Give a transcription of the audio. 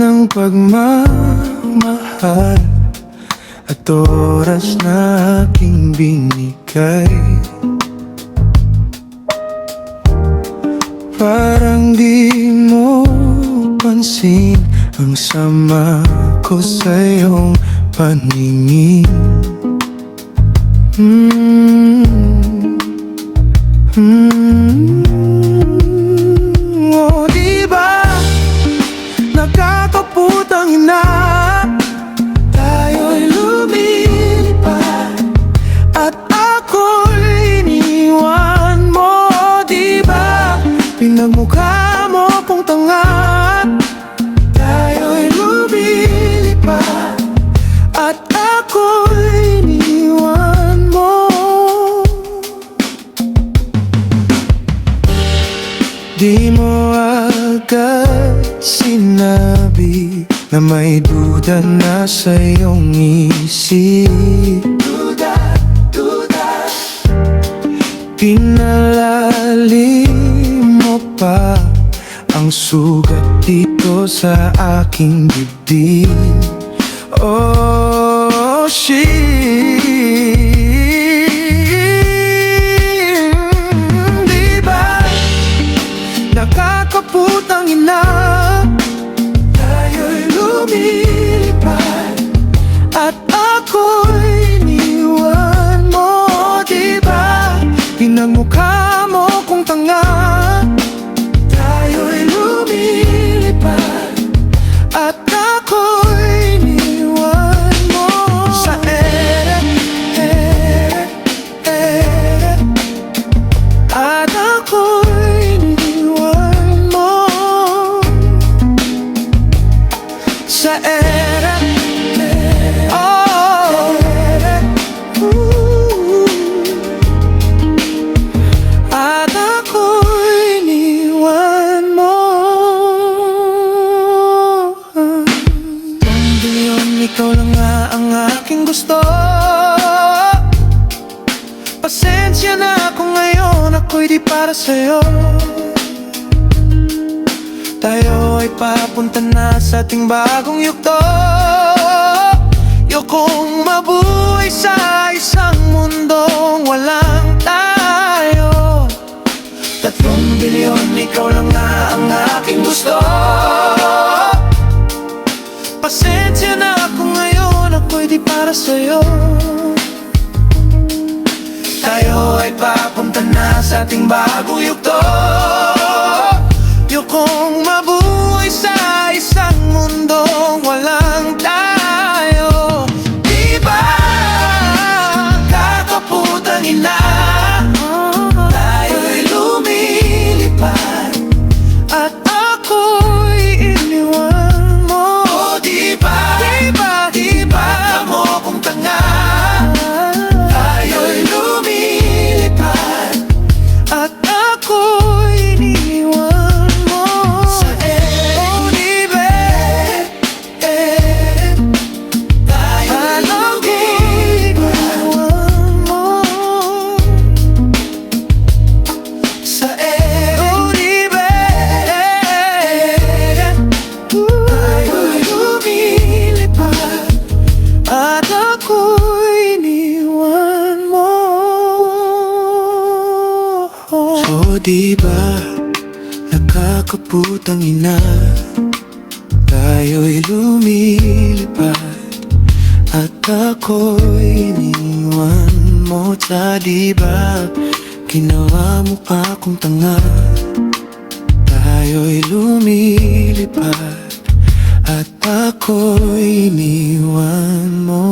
ng pagmamahal at oras na aking binigay. Parang di mo pansin ang sama ko sa iyong paningin. Oh, diba nakakaputang ina, tayo'y lumilipad at ako'y iniwan mo. Diba pinagmukha mo kong tanga, tayo'y lumilipad at ako'y iniwan mo. Di mo agad sinabi na may duda na sa iyong isip. Duda, duda. Pinalalim mo pa ang sugat dito sa aking dibdib. Oh, shit. Nakakaputang ina, tayo'y lumilipad at ako'y iniwan mo. Diba pinagmukha mo kong tanga, tayo'y lumilipad at ako'y iniwan mo. Sa at ako'y sa era, oh, at ako'y iniwan mo. Pambilyon, ikaw lang nga ang aking gusto. Pasensya na kung ngayon ako'y di para sa'yo. Tayo ay papunta na sa ating bagong yugto. Yokong mabuhay sa isang mundong walang tayo. 3 bilyon, ikaw lang nga ang aking gusto. Pasensya na kung ngayon ako'y di para sa'yo. Tayo ay papunta na sa ating bagong yugto. Yokong mabuhay sa isang mundong walang tayo. Diba kakaputang ina, tayo'y lumilipad at ako'y iniwan mo. Oh, diba, diba, diba mo kong tanga, tayo'y lumilipad at ako'y iniwan. So diba nakakaputang ina, tayo'y lumilipad at ako'y iniwan mo. Sa diba ginawa mo pa kong tanga, tayo'y lumilipad at ako'y iniwan mo.